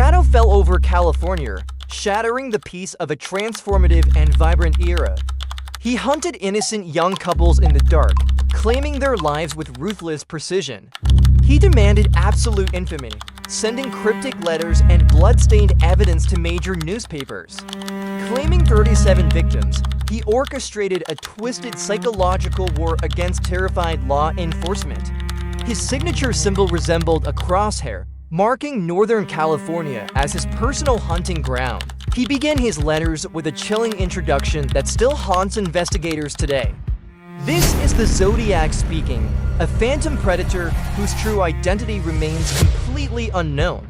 shadow fell over California, shattering the peace of a transformative and vibrant era. He hunted innocent young couples in the dark, claiming their lives with ruthless precision. He demanded absolute infamy, sending cryptic letters and blood-stained evidence to major newspapers. Claiming 37 victims, he orchestrated a twisted psychological war against terrified law enforcement. His signature symbol resembled a crosshair, marking Northern California as his personal hunting ground. He began his letters with a chilling introduction that still haunts investigators today. This is the Zodiac speaking, a phantom predator whose true identity remains completely unknown.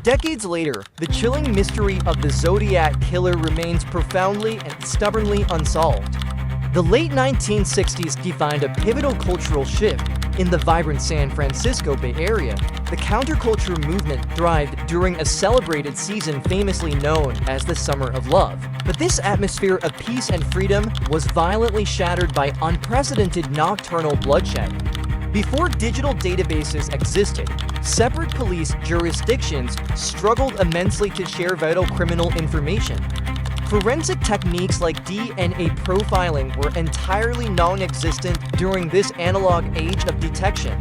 Decades later, the chilling mystery of the Zodiac Killer remains profoundly and stubbornly unsolved. The late 1960s defined a pivotal cultural shift in the vibrant San Francisco Bay Area. The counterculture movement thrived during a celebrated season famously known as the Summer of Love. But this atmosphere of peace and freedom was violently shattered by unprecedented nocturnal bloodshed. Before digital databases existed, separate police jurisdictions struggled immensely to share vital criminal information. Forensic techniques like DNA profiling were entirely non-existent during this analog age of detection.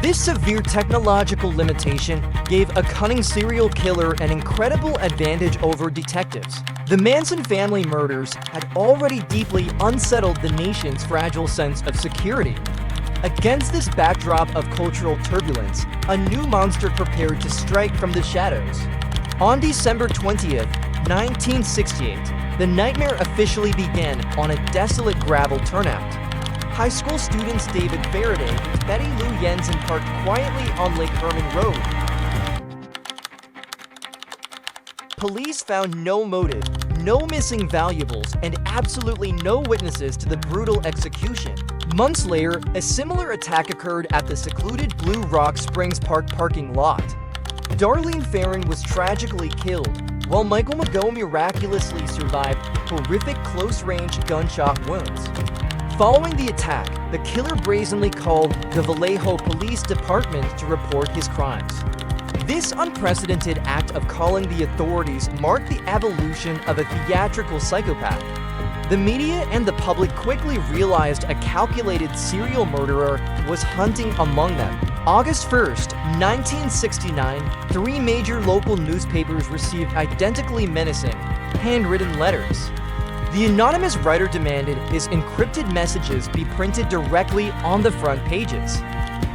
This severe technological limitation gave a cunning serial killer an incredible advantage over detectives. The Manson family murders had already deeply unsettled the nation's fragile sense of security. Against this backdrop of cultural turbulence, a new monster prepared to strike from the shadows. On December 20th, 1968, the nightmare officially began on a desolate gravel turnout. High school students David Faraday and Betty Lou Jensen parked quietly on Lake Herman Road. Police found no motive, no missing valuables, and absolutely no witnesses to the brutal execution. Months later, a similar attack occurred at the secluded Blue Rock Springs Park parking lot. Darlene Ferrin was tragically killed, while Michael Mago miraculously survived horrific close-range gunshot wounds. Following the attack, the killer brazenly called the Vallejo Police Department to report his crimes. This unprecedented act of calling the authorities marked the evolution of a theatrical psychopath. The media and the public quickly realized a calculated serial murderer was hunting among them. August 1st, 1969, 3 major local newspapers received identically menacing, handwritten letters. The anonymous writer demanded his encrypted messages be printed directly on the front pages.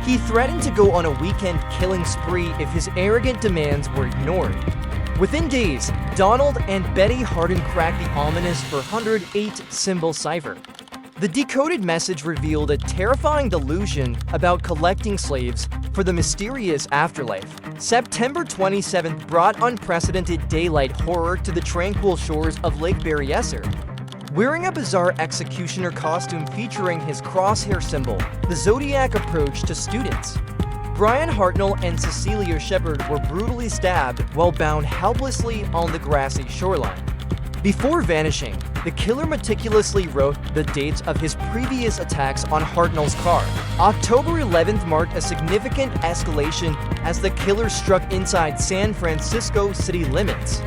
He threatened to go on a weekend killing spree if his arrogant demands were ignored. Within days, Donald and Betty Hardin cracked the ominous 408-symbol cipher. The decoded message revealed a terrifying delusion about collecting slaves for the mysterious afterlife. September 27th brought unprecedented daylight horror to the tranquil shores of Lake Berryessa. Wearing a bizarre executioner costume featuring his crosshair symbol, the Zodiac approached to students. Brian Hartnell and Cecilia Shepard were brutally stabbed while bound helplessly on the grassy shoreline. Before vanishing, the killer meticulously wrote the dates of his previous attacks on Hartnell's car. October 11th marked a significant escalation as the killer struck inside San Francisco city limits.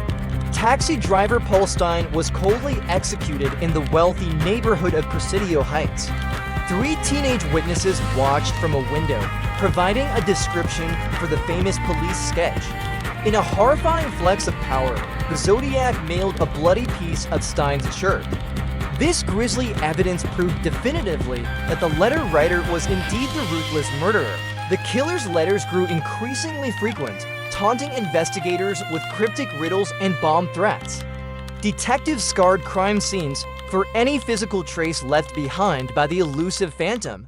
Taxi driver Paul Stine was coldly executed in the wealthy neighborhood of Presidio Heights. 3 teenage witnesses watched from a window, providing a description for the famous police sketch. In a horrifying flex of power, the Zodiac mailed a bloody piece of Stine's shirt. This grisly evidence proved definitively that the letter writer was indeed the ruthless murderer. The killer's letters grew increasingly frequent, taunting investigators with cryptic riddles and bomb threats. Detectives scoured crime scenes for any physical trace left behind by the elusive phantom.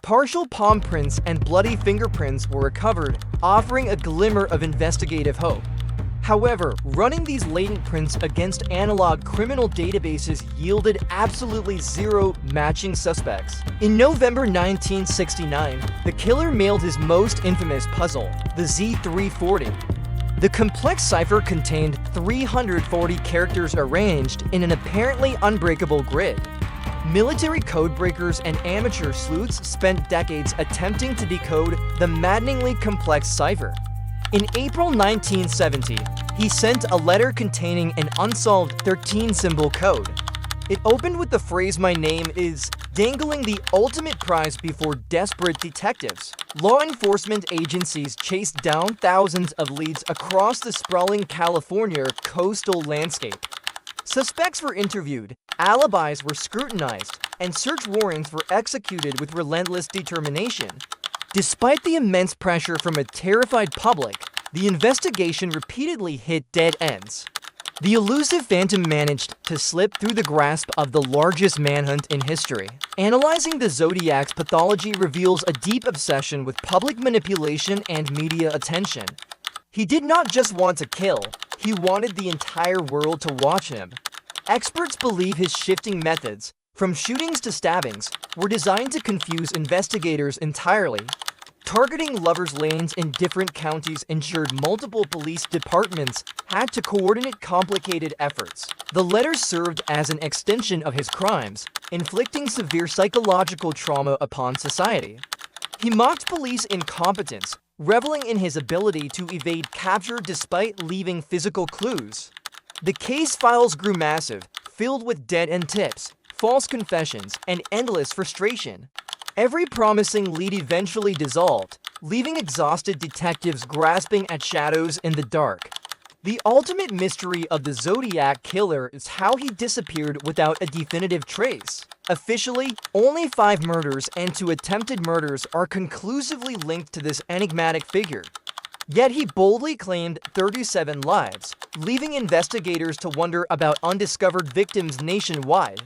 Partial palm prints and bloody fingerprints were recovered, offering a glimmer of investigative hope. However, running these latent prints against analog criminal databases yielded absolutely zero matching suspects. In November 1969, the killer mailed his most infamous puzzle, the Z340. The complex cipher contained 340 characters arranged in an apparently unbreakable grid. Military codebreakers and amateur sleuths spent decades attempting to decode the maddeningly complex cipher. In April 1970, he sent a letter containing an unsolved 13-symbol code. It opened with the phrase "My name is," dangling the ultimate prize before desperate detectives. Law enforcement agencies chased down thousands of leads across the sprawling California coastal landscape. Suspects were interviewed, alibis were scrutinized, and search warrants were executed with relentless determination. Despite the immense pressure from a terrified public, the investigation repeatedly hit dead ends. The elusive phantom managed to slip through the grasp of the largest manhunt in history. Analyzing the Zodiac's pathology reveals a deep obsession with public manipulation and media attention. He did not just want to kill, he wanted the entire world to watch him. Experts believe his shifting methods, from shootings to stabbings, were designed to confuse investigators entirely. Targeting lovers' lanes in different counties ensured multiple police departments had to coordinate complicated efforts. The letters served as an extension of his crimes, inflicting severe psychological trauma upon society. He mocked police incompetence, reveling in his ability to evade capture despite leaving physical clues. The case files grew massive, filled with dead-end tips, false confessions, and endless frustration. Every promising lead eventually dissolved, leaving exhausted detectives grasping at shadows in the dark. The ultimate mystery of the Zodiac Killer is how he disappeared without a definitive trace. Officially, only 5 murders and 2 attempted murders are conclusively linked to this enigmatic figure. Yet he boldly claimed 37 lives, leaving investigators to wonder about undiscovered victims nationwide.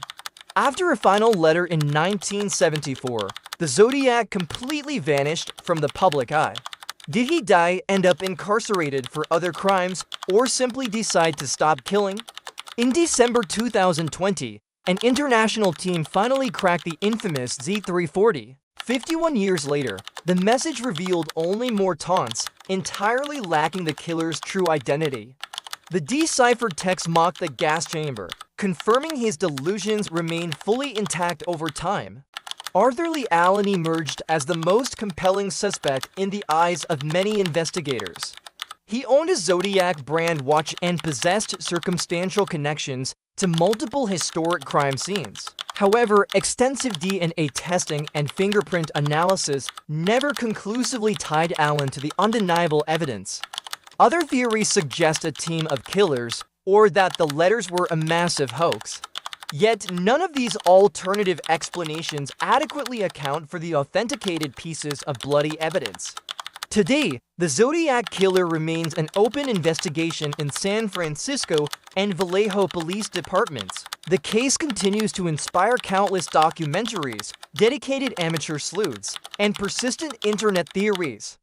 After a final letter in 1974, the Zodiac completely vanished from the public eye. Did he die, end up incarcerated for other crimes, or simply decide to stop killing? In December 2020, an international team finally cracked the infamous Z340. 51 years later, the message revealed only more taunts, entirely lacking the killer's true identity. The deciphered text mocked the gas chamber, confirming his delusions remained fully intact over time. Arthur Leigh Allen emerged as the most compelling suspect in the eyes of many investigators. He owned a Zodiac brand watch and possessed circumstantial connections to multiple historic crime scenes. However, extensive DNA testing and fingerprint analysis never conclusively tied Allen to the undeniable evidence. Other theories suggest a team of killers, or that the letters were a massive hoax. Yet none of these alternative explanations adequately account for the authenticated pieces of bloody evidence. Today, the Zodiac Killer remains an open investigation in San Francisco and Vallejo police departments. The case continues to inspire countless documentaries, dedicated amateur sleuths, and persistent internet theories.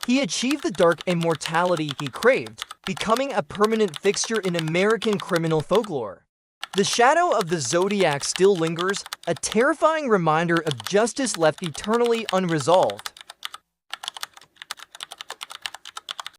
He achieved the dark immortality he craved, becoming a permanent fixture in American criminal folklore. The shadow of the Zodiac still lingers, a terrifying reminder of justice left eternally unresolved.